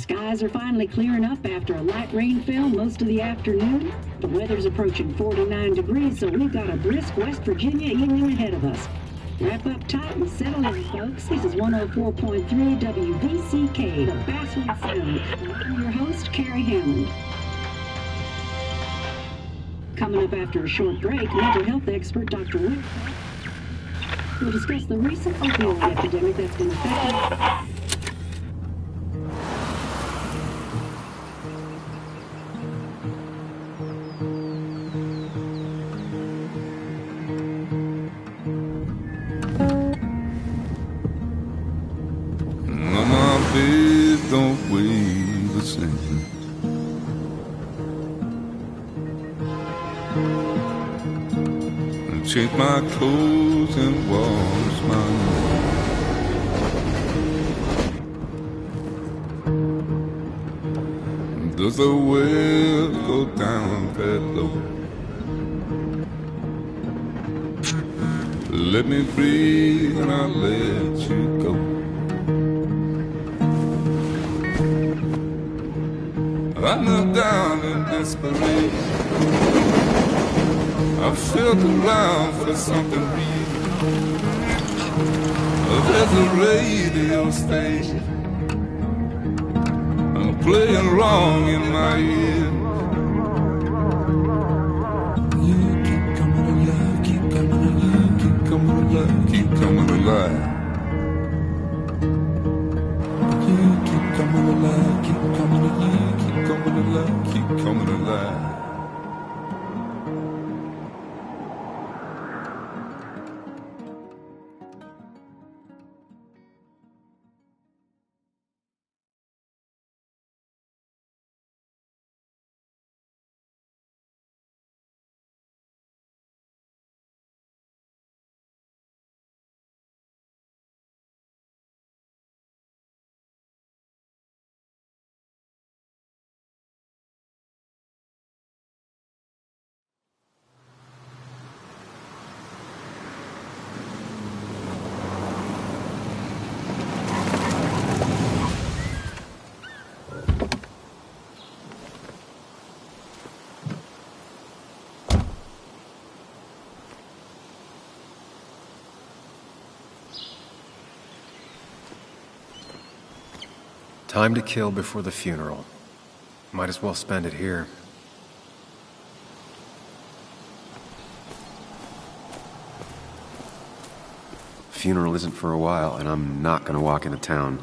Skies are finally clearing up after a light rainfall most of the afternoon. The weather's approaching 49 degrees, so we've got a brisk West Virginia evening ahead of us. Wrap up tight and settle in, folks. This is 104.3 WVCK, the Basswood Sound. I'm your host, Carrie Hammond. Coming up after a short break, mental health expert Dr. Whitcomb will discuss the recent opioid epidemic that's been affecting. Don't weigh the same. And change my clothes and wash my hands. Does the well go down that low? Let me breathe and I'll let you go. I knelt down in desperation. I felt around for something real. There's a radio station playing wrong in my ear. You keep coming alive, keep coming alive, keep coming alive, keep coming alive. You keep coming alive, keep coming alive, keep coming alive, keep coming alive. Time to kill before the funeral. Might as well spend it here. Funeral isn't for a while, and I'm not gonna walk into town.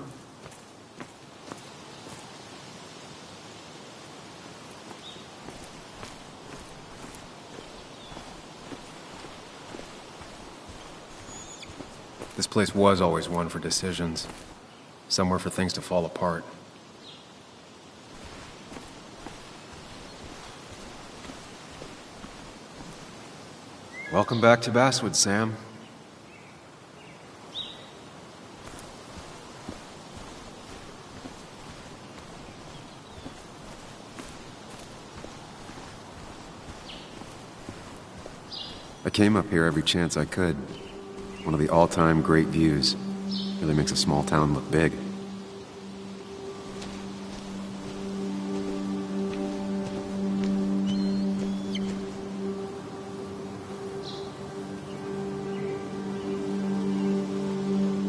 This place was always one for decisions. Somewhere for things to fall apart. Welcome back to Basswood, Sam. I came up here every chance I could. One of the all-time great views. Really makes a small town look big.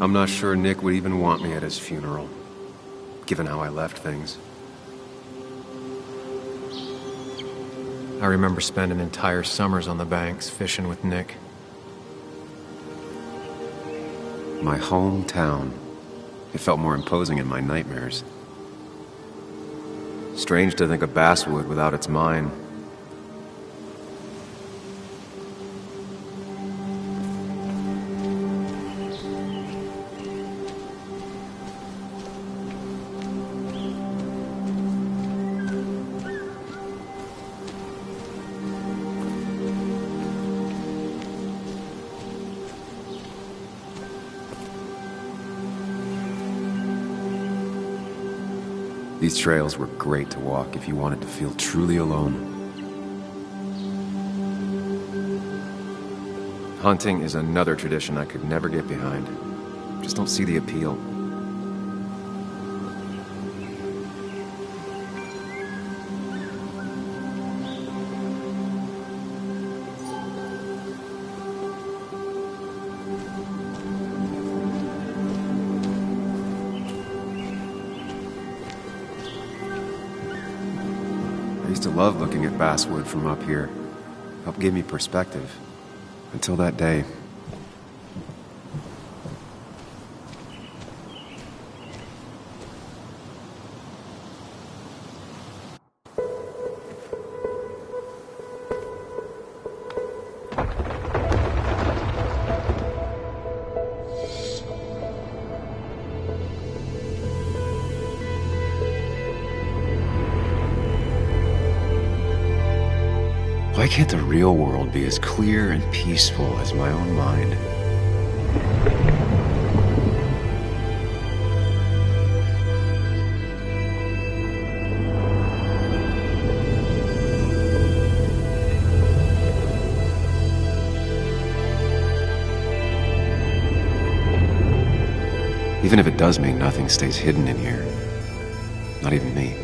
I'm not sure Nick would even want me at his funeral, given how I left things. I remember spending entire summers on the banks fishing with Nick. My hometown. It felt more imposing in my nightmares. Strange to think of Basswood without its mine. These trails were great to walk if you wanted to feel truly alone. Hunting is another tradition I could never get behind. Just don't see the appeal. used to love looking at Basswood from up here. Helped give me perspective. Until that day. Why can't the real world be as clear and peaceful as my own mind? Even if it does mean nothing stays hidden in here. Not even me.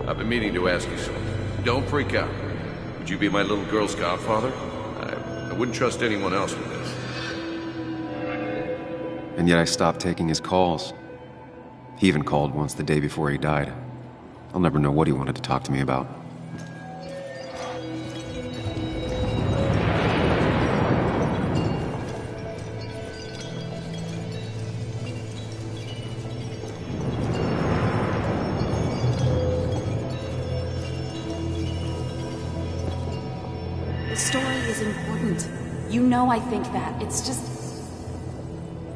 I've been meaning to ask you something. Don't freak out. Would you be my little girl's godfather? I wouldn't trust anyone else with this. And yet I stopped taking his calls. He even called once the day before he died. I'll never know what he wanted to talk to me about. The story is important. You know I think that. It's just...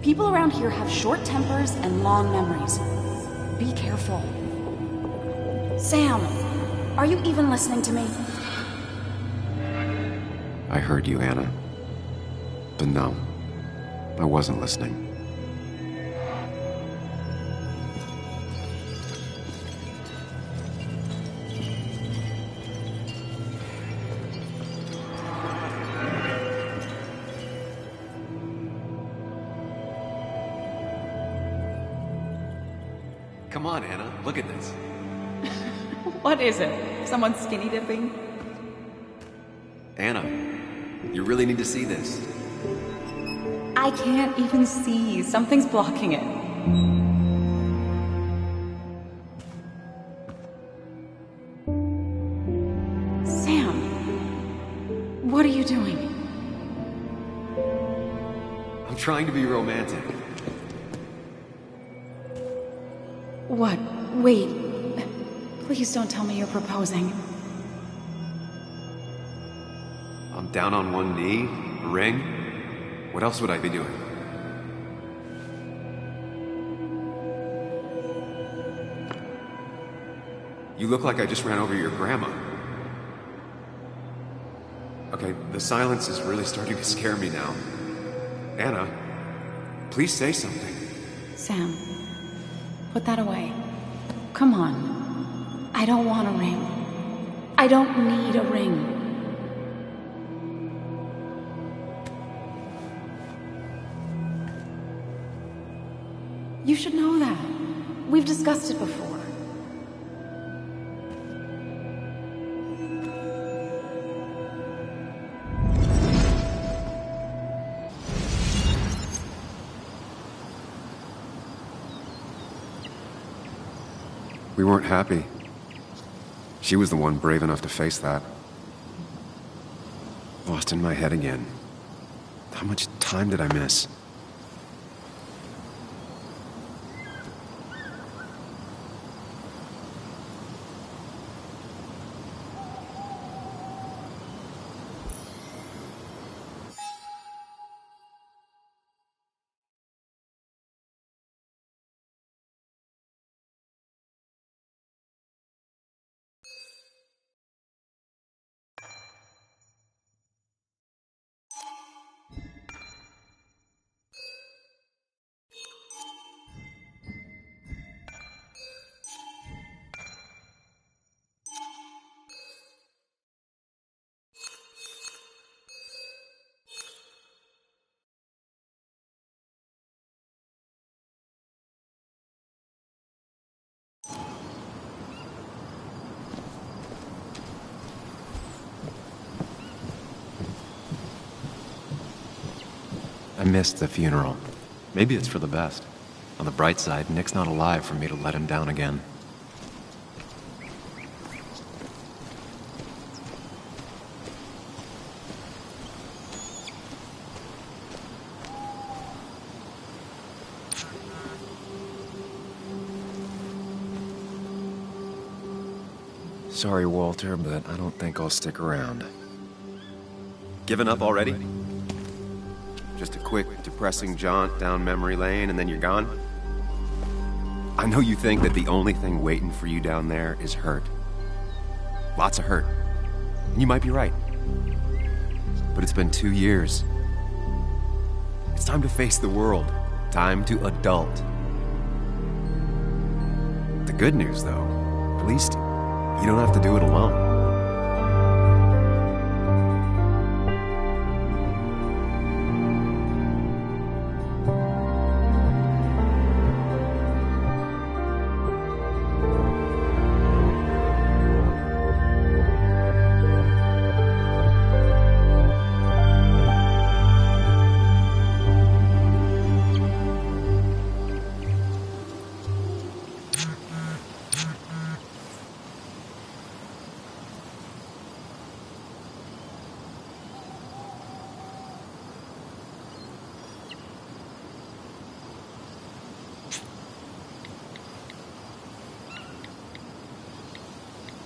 people around here have short tempers and long memories. Be careful. Sam, are you even listening to me? I heard you, Anna. But no, I wasn't listening. Come on, Anna, look at this. What is it? Someone skinny dipping? Anna, you really need to see this. I can't even see. Something's blocking it. Sam, what are you doing? I'm trying to be romantic. What? Wait. Please don't tell me you're proposing. I'm down on one knee, a ring. What else would I be doing? You look like I just ran over your grandma. Okay, the silence is really starting to scare me now. Anna, please say something. Sam, put that away. Come on. I don't want a ring. I don't need a ring. You should know that. We've discussed it before. We weren't happy. She was the one brave enough to face that. Lost in my head again. How much time did I miss? I missed the funeral. Maybe it's for the best. On the bright side, Nick's not alive for me to let him down again. Sorry, Walter, but I don't think I'll stick around. Given up already? Just a quick, depressing jaunt down memory lane and then you're gone? I know you think that the only thing waiting for you down there is hurt. Lots of hurt. And you might be right. But it's been 2 years. It's time to face the world. Time to adult. The good news, though, at least you don't have to do it alone.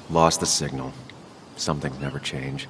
Lost the signal. Some things never change.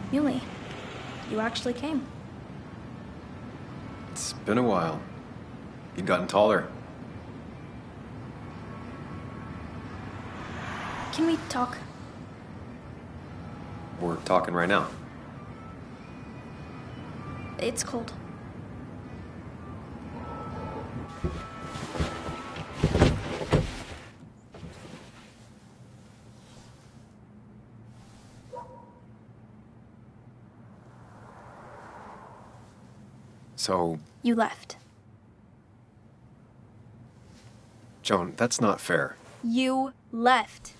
Yuli, you actually came. It's been a while. You've gotten taller. Can we talk? We're talking right now. It's cold. So, You left. Joan, that's not fair. You left.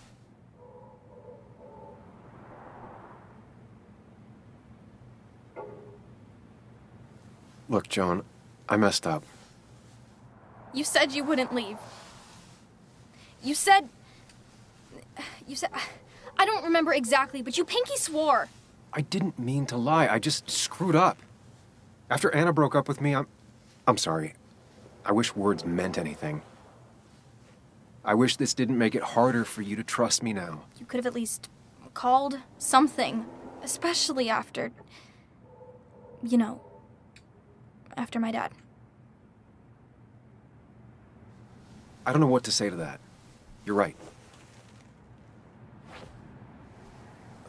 Look, Joan, I messed up. You said you wouldn't leave. You said... I don't remember exactly, but you pinky swore. I didn't mean to lie. I just screwed up. After Anna broke up with me, I'm sorry. I wish words meant anything. I wish this didn't make it harder for you to trust me now. You could have at least called something, especially after... You know, after my dad. I don't know what to say to that. You're right.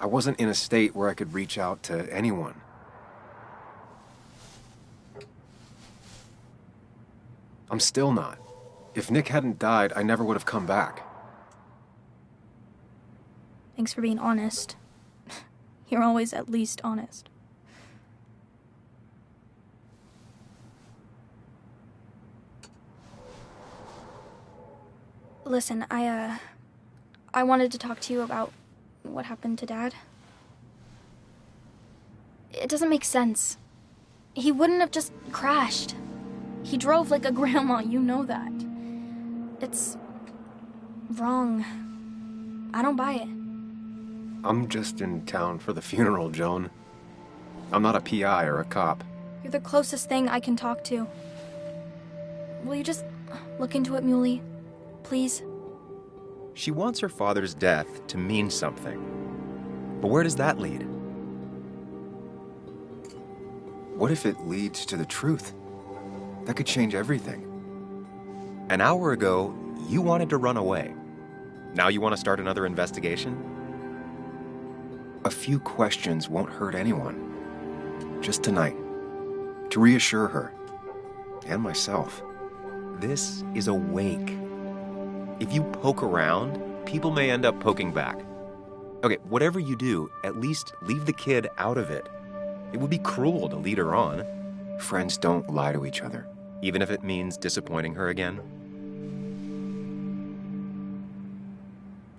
I wasn't in a state where I could reach out to anyone. I'm still not. If Nick hadn't died, I never would have come back. Thanks for being honest. You're always at least honest. Listen, I wanted to talk to you about what happened to Dad. It doesn't make sense. He wouldn't have just crashed. He drove like a grandma, you know that. It's wrong. I don't buy it. I'm just in town for the funeral, Joan. I'm not a PI or a cop. You're the closest thing I can talk to. Will you just look into it, Muley? Please? She wants her father's death to mean something. But where does that lead? What if it leads to the truth? That could change everything. An hour ago, you wanted to run away. Now you want to start another investigation? A few questions won't hurt anyone. Just tonight. To reassure her. And myself. This is a wake. If you poke around, people may end up poking back. Okay, whatever you do, at least leave the kid out of it. It would be cruel to lead her on. Friends don't lie to each other. Even if it means disappointing her again.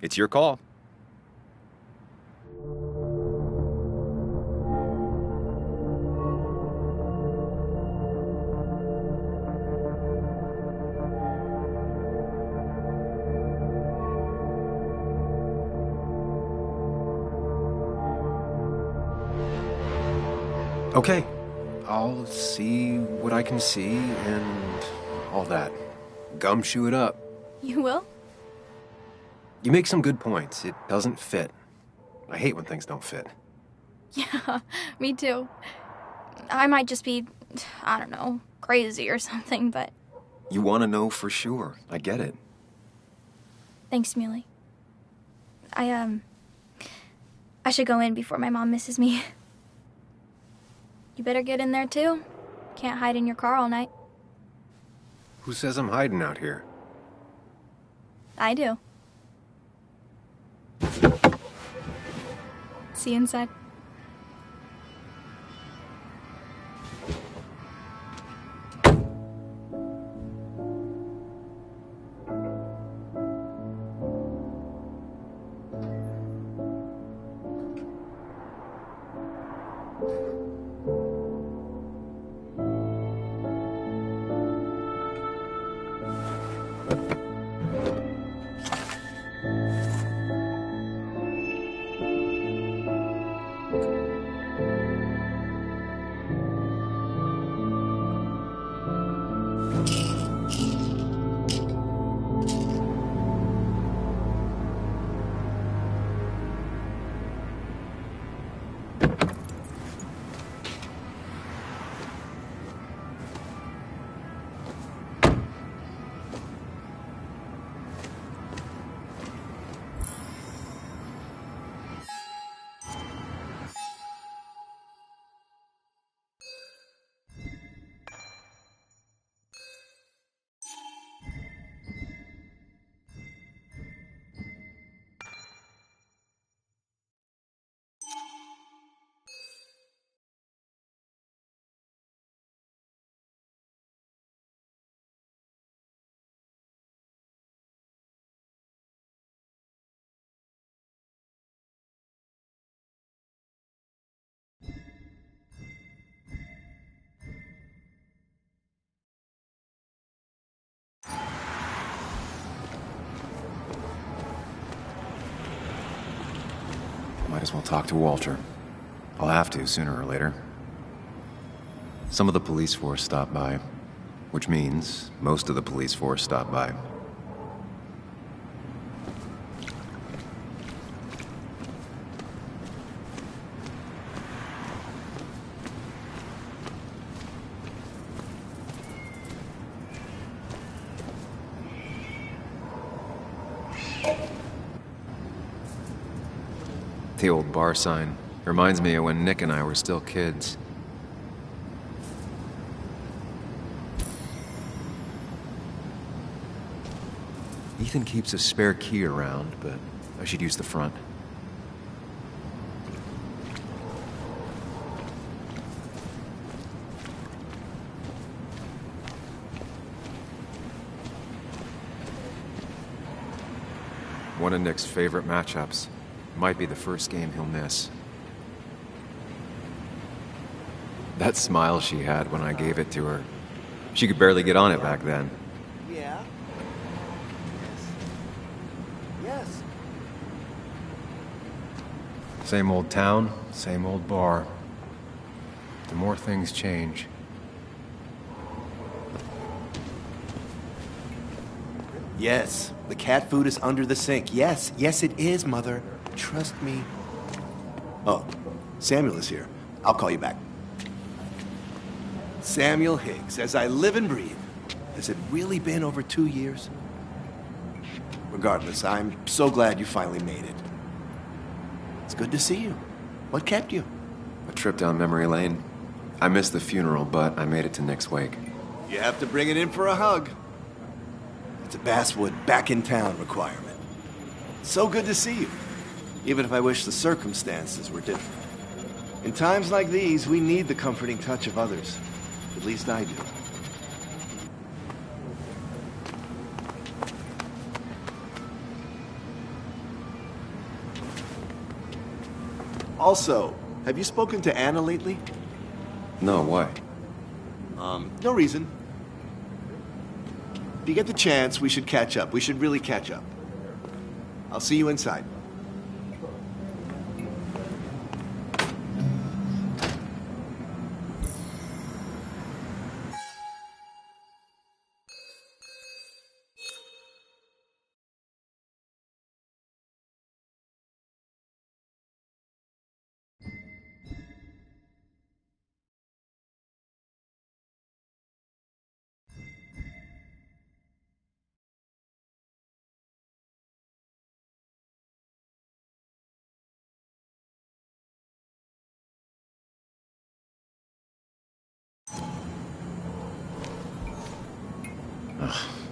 It's your call. Okay, I'll see what I can see and all that. Gumshoe it up. You will? You make some good points. It doesn't fit. I hate when things don't fit. Yeah, me too. I might just be, I don't know, crazy or something, but... You want to know for sure. I get it. Thanks, Muley. I should go in before my mom misses me. You better get in there, too. Can't hide in your car all night. Who says I'm hiding out here? I do. See you inside. Might as well talk to Walter. I'll have to, sooner or later. Some of the police force stopped by, which means most of the police force stopped by. The old bar sign reminds me of when Nick and I were still kids. Ethan keeps a spare key around, but I should use the front. One of Nick's favorite matchups. Might be the first game he'll miss. That smile she had when I gave it to her. She could barely get on it back then. Yeah. Yes. Same old town, same old bar. The more things change. Yes. The cat food is under the sink. Yes. Yes, it is, Mother. Trust me. Oh, Samuel is here. I'll call you back. Samuel Higgs, as I live and breathe. Has it really been over 2 years? Regardless, I'm so glad you finally made it. It's good to see you. What kept you? A trip down memory lane. I missed the funeral, but I made it to Nick's wake. You have to bring it in for a hug. It's a Basswood back in town requirement. So good to see you, even if I wish the circumstances were different. In times like these, we need the comforting touch of others. At least I do. Also, have you spoken to Anna lately? No, why? No reason. If you get the chance, we should catch up. We should really catch up. I'll see you inside.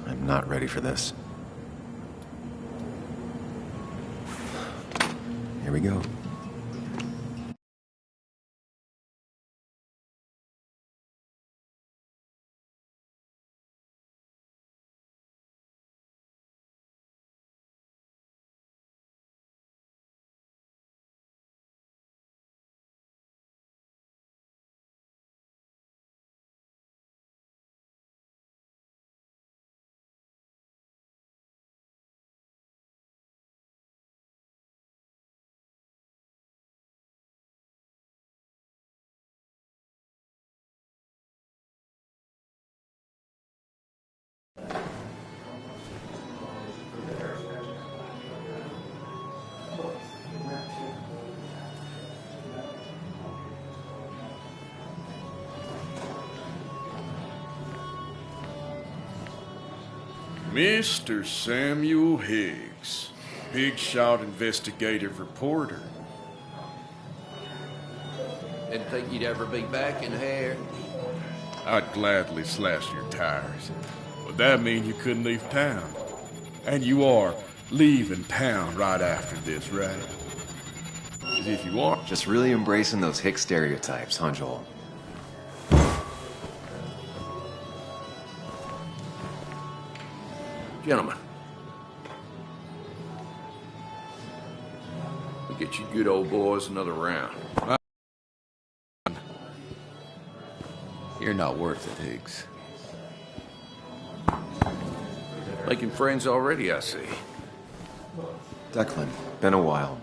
I'm not ready for this. Here we go. Mr. Samuel Higgs, big shot investigative reporter. Didn't think you'd ever be back in here. I'd gladly slash your tires, but that mean you couldn't leave town. And you are leaving town right after this, right? As if you are. Just really embracing those hick stereotypes, huh, Joel? Gentlemen, we'll get you good old boys another round. You're not worth it, Higgs. Making friends already, I see. Declan, been a while.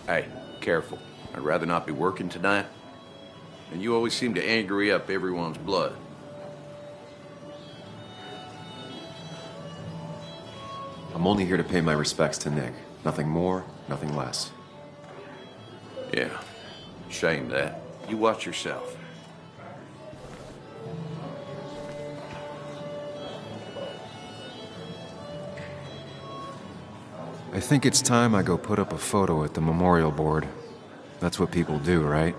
Hey, careful. I'd rather not be working tonight. And you always seem to angry up everyone's blood. I'm only here to pay my respects to Nick. Nothing more, nothing less. Yeah, shame that. You watch yourself. I think it's time I go put up a photo at the memorial board. That's what people do, right?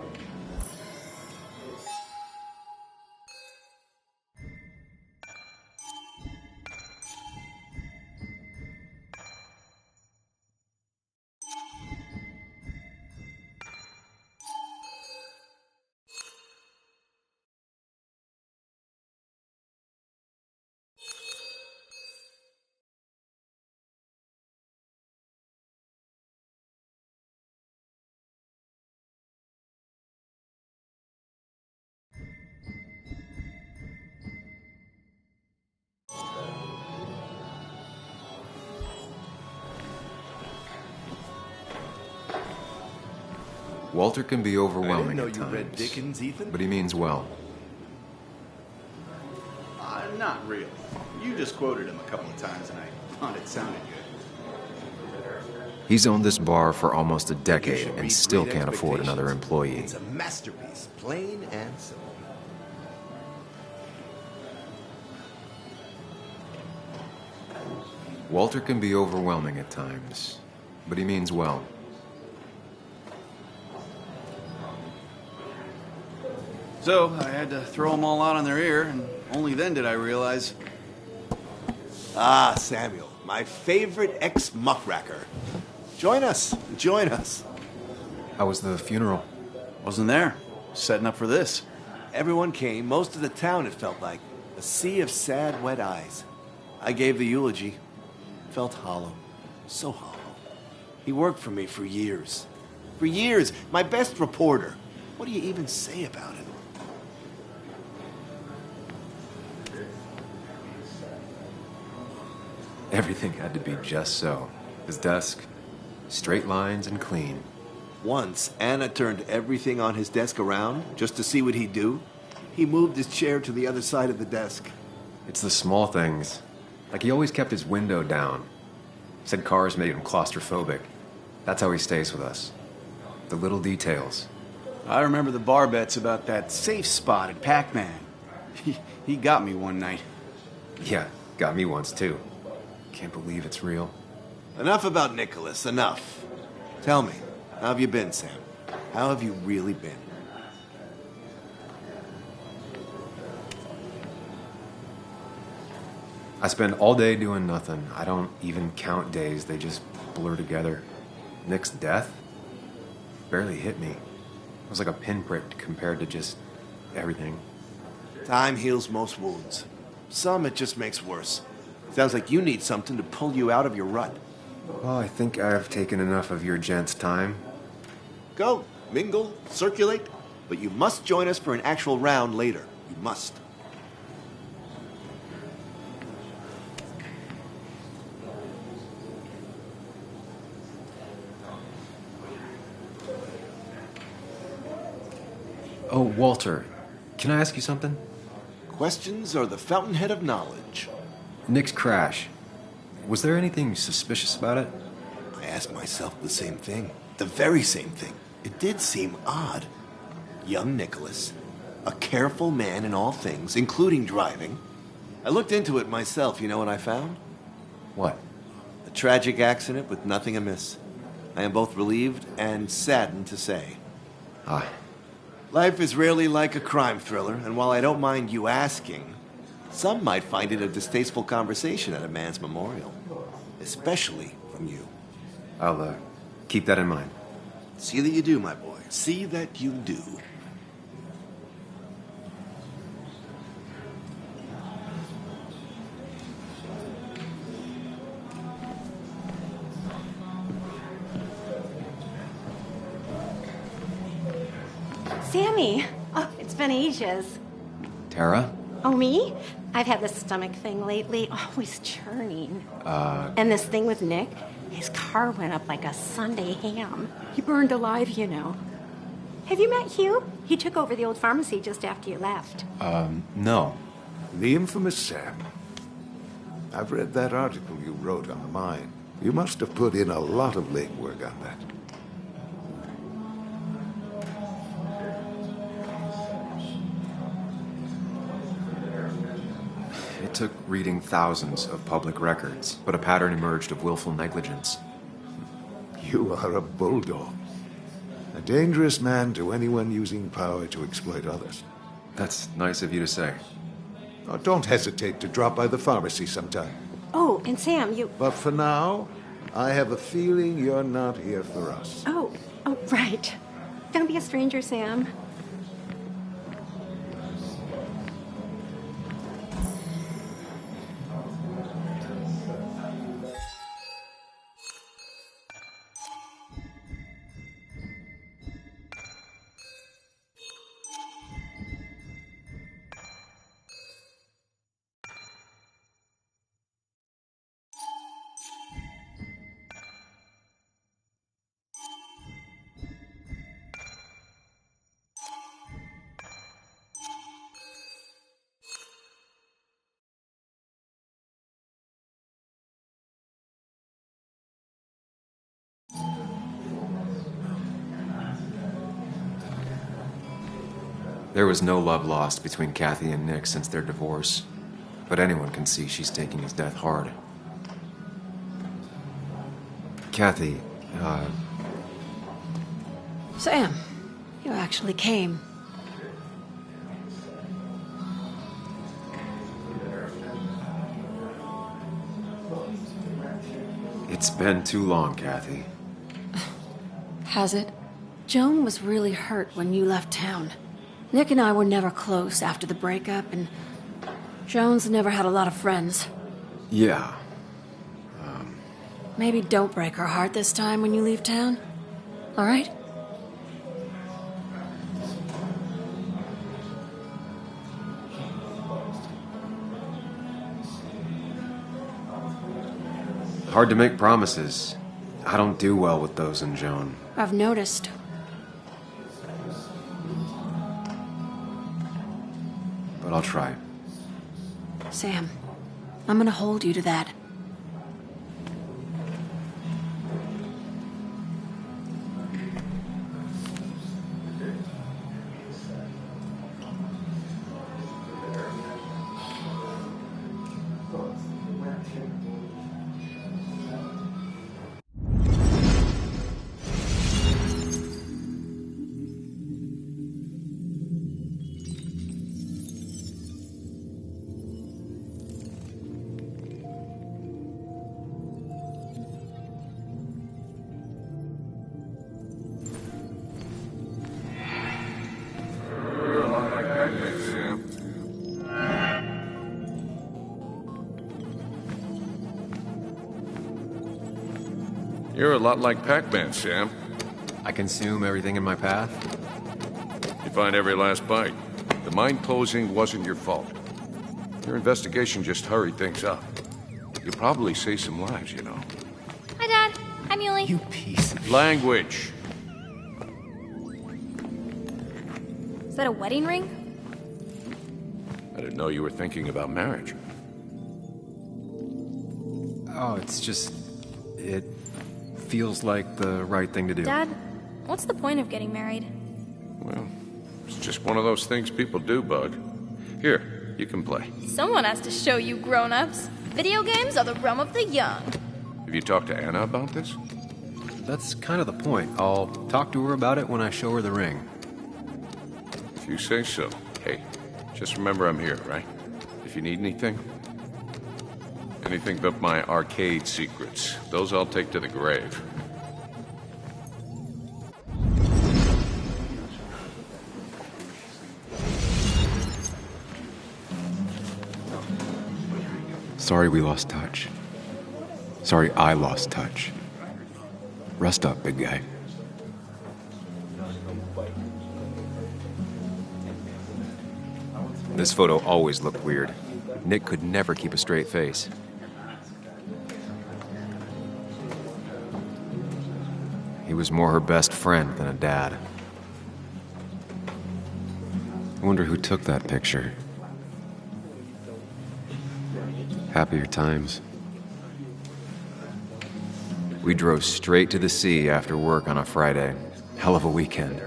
Walter can be I didn't overwhelming know at you read times, Dickens, Ethan. but he means well. Not really. You just quoted him a couple of times and I thought it sounded good. He's owned this bar for almost a You decade should and read still Great can't afford another Expectations. employee. It's a masterpiece, plain and simple. Walter can be overwhelming at times, but he means well. So I had to throw them all out on their ear, and only then did I realize. Ah, Samuel, my favorite ex-muckracker. Join us, join us. How was the funeral? Wasn't there. Setting up for this. Everyone came, most of the town, it felt like. A sea of sad, wet eyes. I gave the eulogy. Felt hollow. So hollow. He worked for me for years. For years, my best reporter. What do you even say about it? Everything had to be just so. His desk, straight lines and clean. Once, Anna turned everything on his desk around just to see what he'd do. He moved his chair to the other side of the desk. It's the small things. Like he always kept his window down. Said cars made him claustrophobic. That's how he stays with us. The little details. I remember the bar bets about that safe spot at Pac-Man. He got me one night. Yeah, got me once too. Can't believe it's real. Enough about Nicholas, enough. Tell me, how have you been, Sam? How have you really been? I spend all day doing nothing. I don't even count days. They just blur together. Nick's death barely hit me. It was like a pinprick compared to just everything. Time heals most wounds. Some it just makes worse. Sounds like you need something to pull you out of your rut. Well, I think I've taken enough of your gent's time. Go, mingle, circulate, but you must join us for an actual round later. You must. Oh, Walter, can I ask you something? Questions are the fountainhead of knowledge. Nick's crash. Was there anything suspicious about it? I asked myself the same thing. The very same thing. It did seem odd. Young Nicholas, a careful man in all things, including driving. I looked into it myself. You know what I found? What? A tragic accident with nothing amiss. I am both relieved and saddened to say. Ah, Life is rarely like a crime thriller, and while I don't mind you asking, some might find it a distasteful conversation at a man's memorial. Especially from you. I'll keep that in mind. See that you do, my boy. See that you do. Sammy! Oh, it's been ages. Tara? Oh, me? I've had this stomach thing lately, always churning. And this thing with Nick, his car went up like a Sunday ham. He burned alive, you know. Have you met Hugh? He took over the old pharmacy just after you left. No. The infamous Sam. I've read that article you wrote on the mine. You must have put in a lot of legwork on that. It took reading thousands of public records, but a pattern emerged of willful negligence. You are a bulldog. A dangerous man to anyone using power to exploit others. That's nice of you to say. Oh, don't hesitate to drop by the pharmacy sometime. Oh, and Sam, you... But for now, I have a feeling you're not here for us. Oh, right. Don't be a stranger, Sam. There was no love lost between Kathy and Nick since their divorce, but anyone can see she's taking his death hard. Kathy, Sam, you actually came. it's been too long, Kathy. Has it? Joan was really hurt when you left town. Nick and I were never close after the breakup, and Joan's never had a lot of friends. Yeah. Maybe don't break her heart this time when you leave town. All right? Hard to make promises. I don't do well with those in Joan. I've noticed. But I'll try. Sam, I'm gonna hold you to that. You're a lot like Pac-Man, Sam. I consume everything in my path? You find every last bite. The mine closing wasn't your fault. Your investigation just hurried things up. You'll probably save some lives, you know. Hi, Dad. Hi, Muley. You piece of... Language. Is that a wedding ring? I didn't know you were thinking about marriage. Oh, it's just... It feels like the right thing to do. Dad, what's the point of getting married? Well, it's just one of those things people do, Bug. Here, you can play. Someone has to show you grown-ups. Video games are the realm of the young. Have you talked to Anna about this? That's kind of the point. I'll talk to her about it when I show her the ring. If you say so. Hey, just remember I'm here, right? If you need anything. Anything but my arcade secrets. Those I'll take to the grave. Sorry we lost touch. Sorry I lost touch. Rest up, big guy. This photo always looked weird. Nick could never keep a straight face. He was more her best friend than a dad. I wonder who took that picture. Happier times. We drove straight to the sea after work on a Friday. Hell of a weekend.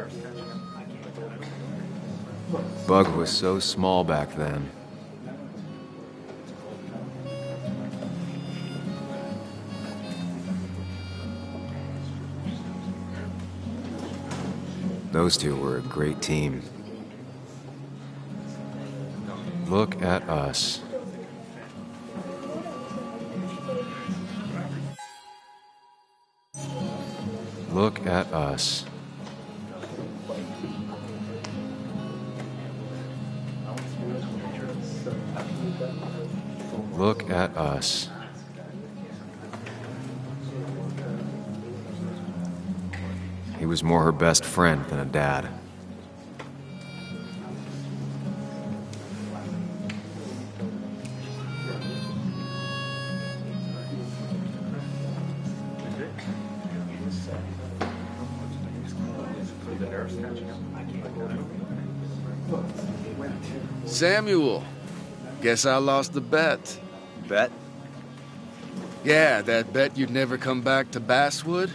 Bug was so small back then. Those two were a great team. Look at us. Look at us. Look at us. He was more her best friend than a dad. Samuel, guess I lost the bet. Bet? Yeah, that bet you'd never come back to Basswood.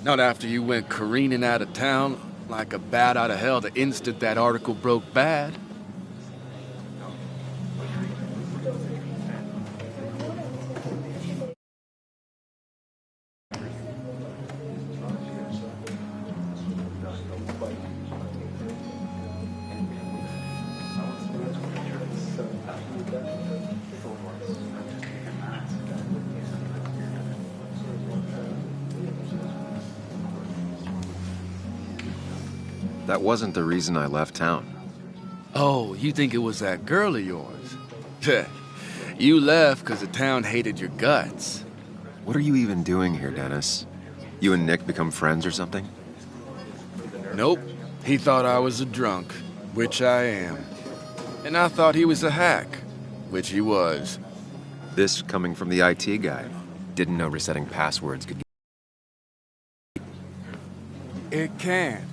Not after you went careening out of town Like a bat out of hell the instant that article broke bad. That wasn't the reason I left town. Oh, you think it was that girl of yours? You left because the town hated your guts. What are you even doing here, Dennis? You and Nick become friends or something? Nope. He thought I was a drunk, which I am. And I thought he was a hack, which he was. This coming from the IT guy. Didn't know resetting passwords could... It can.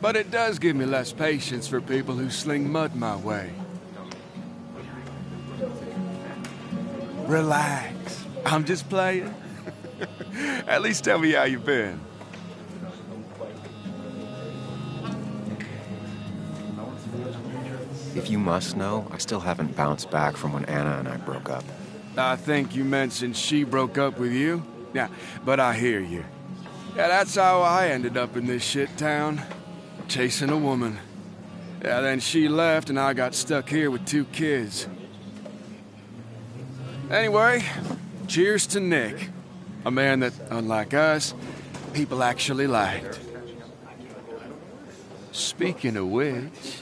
But it does give me less patience for people who sling mud my way. Relax. I'm just playing. At least tell me how you've been. If you must know, I still haven't bounced back from when Anna and I broke up. I think you mentioned she broke up with you. Yeah, but I hear you. Yeah, that's how I ended up in this shit town. Chasing a woman. Yeah, then she left and I got stuck here with 2 kids. Anyway, cheers to Nick. A man that, unlike us, people actually liked. Speaking of which...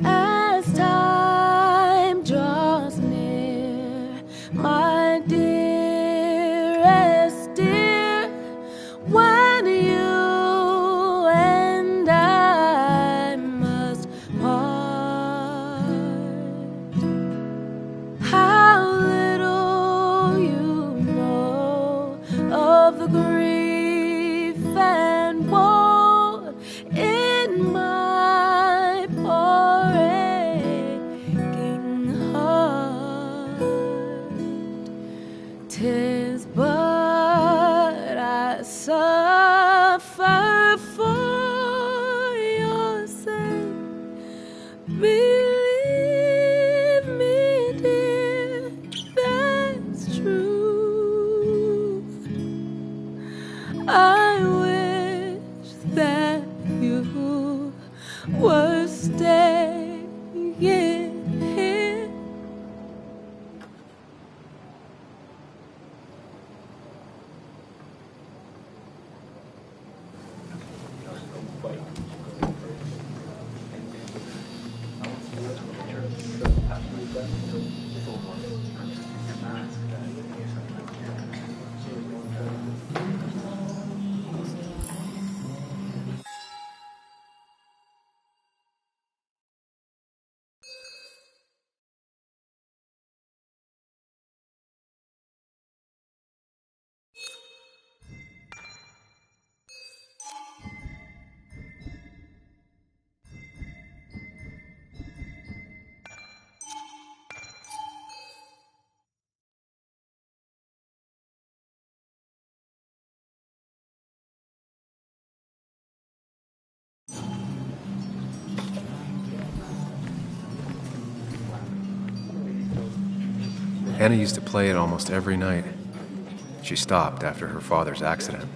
As time draws near, my dearest dear, when you and I must part, how little you know of the grief and woe in my poor aching heart. 'Tis but I suffer for your sake. Believe me, dear, that's true. I wish that you were staying here. Anna used to play it almost every night. She stopped after her father's accident.